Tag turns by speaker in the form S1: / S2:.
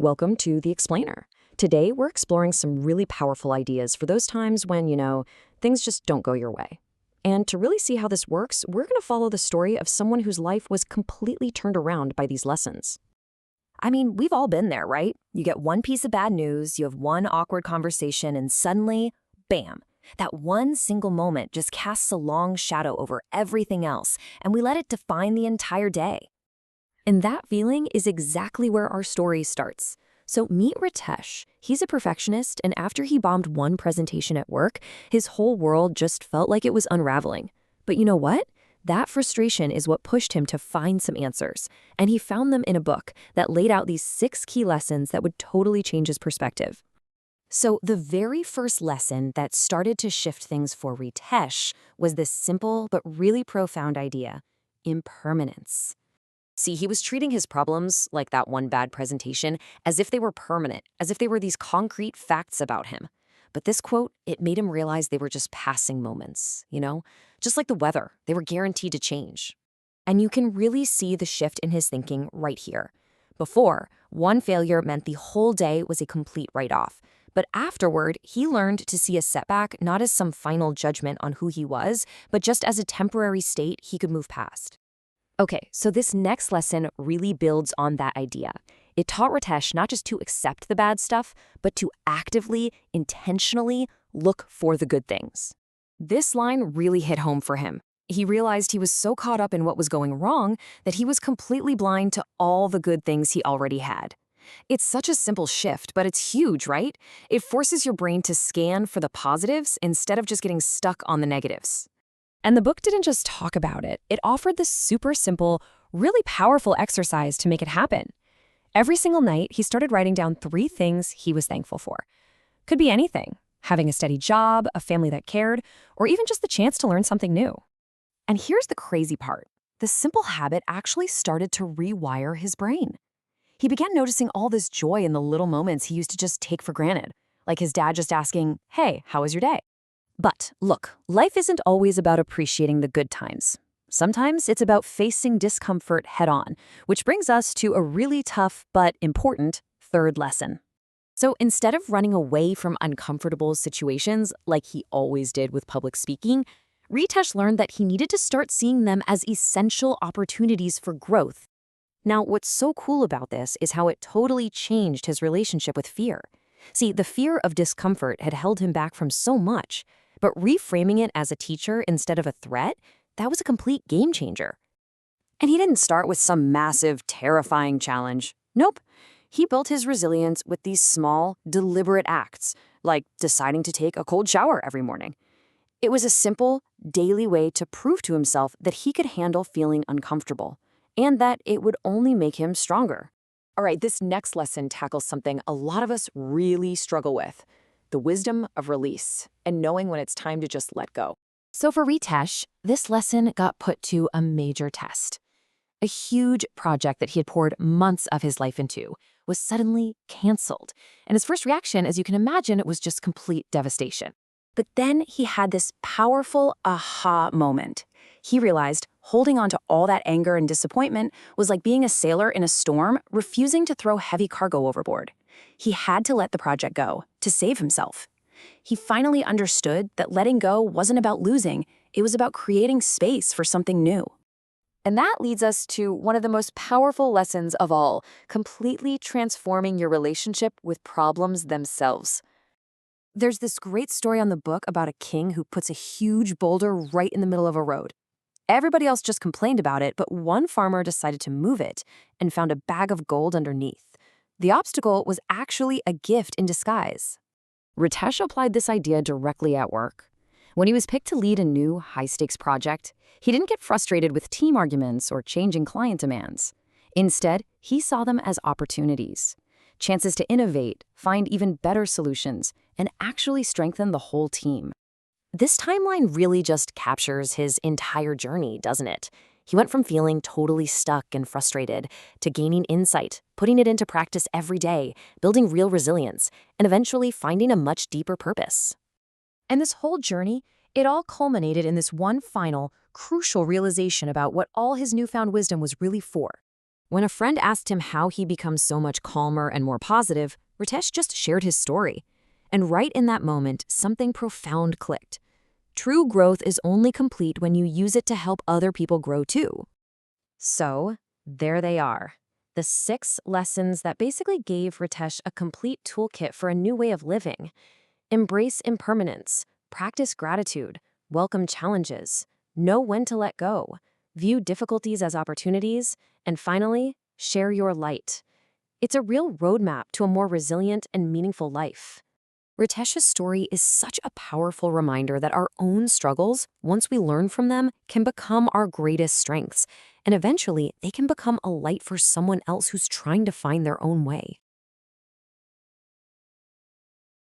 S1: Welcome to The Explainer. Today, we're exploring some really powerful ideas for those times when, things just don't go your way. And to really see how this works, we're going to follow the story of someone whose life was completely turned around by these lessons.
S2: I mean, we've all been there, right? You get one piece of bad news, you have one awkward conversation, and suddenly, bam, that one single moment just casts a long shadow over everything else, and we let it define the entire day. And that feeling is exactly where our story starts. So meet Ritesh. He's a perfectionist, and after he bombed one presentation at work, his whole world just felt like it was unraveling. But you know what? That frustration is what pushed him to find some answers, and he found them in a book that laid out these 6 key lessons that would totally change his perspective. So the very first lesson that started to shift things for Ritesh was this simple but really profound idea: impermanence. See, he was treating his problems, like that one bad presentation, as if they were permanent, as if they were these concrete facts about him. But this quote, it made him realize they were just passing moments, Just like the weather, they were guaranteed to change. And you can really see the shift in his thinking right here. Before, one failure meant the whole day was a complete write-off. But afterward, he learned to see a setback not as some final judgment on who he was, but just as a temporary state he could move past. Okay, so this next lesson really builds on that idea. It taught Ritesh not just to accept the bad stuff, but to actively, intentionally look for the good things. This line really hit home for him. He realized he was so caught up in what was going wrong that he was completely blind to all the good things he already had. It's such a simple shift, but it's huge, right? It forces your brain to scan for the positives instead of just getting stuck on the negatives.
S1: And the book didn't just talk about it. It offered this super simple, really powerful exercise to make it happen. Every single night, he started writing down 3 things he was thankful for. Could be anything: having a steady job, a family that cared, or even just the chance to learn something new. And here's the crazy part. The simple habit actually started to rewire his brain. He began noticing all this joy in the little moments he used to just take for granted, like his dad just asking, "Hey, how was your day?" But look, life isn't always about appreciating the good times. Sometimes it's about facing discomfort head-on, which brings us to a really tough but important third lesson. So instead of running away from uncomfortable situations like he always did with public speaking, Ritesh learned that he needed to start seeing them as essential opportunities for growth. Now, what's so cool about this is how it totally changed his relationship with fear. See, the fear of discomfort had held him back from so much, but reframing it as a teacher instead of a threat, that was a complete game changer. And he didn't start with some massive, terrifying challenge. Nope. He built his resilience with these small, deliberate acts, like deciding to take a cold shower every morning. It was a simple, daily way to prove to himself that he could handle feeling uncomfortable, and that it would only make him stronger. All right, this next lesson tackles something a lot of us really struggle with: the wisdom of release and knowing when it's time to just let go. So for Ritesh, this lesson got put to a major test. A huge project that he had poured months of his life into was suddenly canceled. And his first reaction, as you can imagine, was just complete devastation. But then he had this powerful aha moment. He realized holding on to all that anger and disappointment was like being a sailor in a storm, refusing to throw heavy cargo overboard. He had to let the project go to save himself. He finally understood that letting go wasn't about losing, it was about creating space for something new. And that leads us to one of the most powerful lessons of all: completely transforming your relationship with problems themselves. There's this great story on the book about a king who puts a huge boulder right in the middle of a road. Everybody else just complained about it, but one farmer decided to move it and found a bag of gold underneath. The obstacle was actually a gift in disguise. Ritesh applied this idea directly at work. When he was picked to lead a new, high-stakes project, he didn't get frustrated with team arguments or changing client demands. Instead, he saw them as opportunities, chances to innovate, find even better solutions, and actually strengthen the whole team. This timeline really just captures his entire journey, doesn't it? He went from feeling totally stuck and frustrated to gaining insight, putting it into practice every day, building real resilience, and eventually finding a much deeper purpose. And this whole journey, it all culminated in this one final, crucial realization about what all his newfound wisdom was really for. When a friend asked him how he becomes so much calmer and more positive, Ritesh just shared his story. And right in that moment, something profound clicked. True growth is only complete when you use it to help other people grow too. So, there they are. The 6 lessons that basically gave Ritesh a complete toolkit for a new way of living. Embrace impermanence, practice gratitude, welcome challenges, know when to let go, view difficulties as opportunities, and finally, share your light. It's a real roadmap to a more resilient and meaningful life. Ritesh's story is such a powerful reminder that our own struggles, once we learn from them, can become our greatest strengths, and eventually they can become a light for someone else who's trying to find their own way.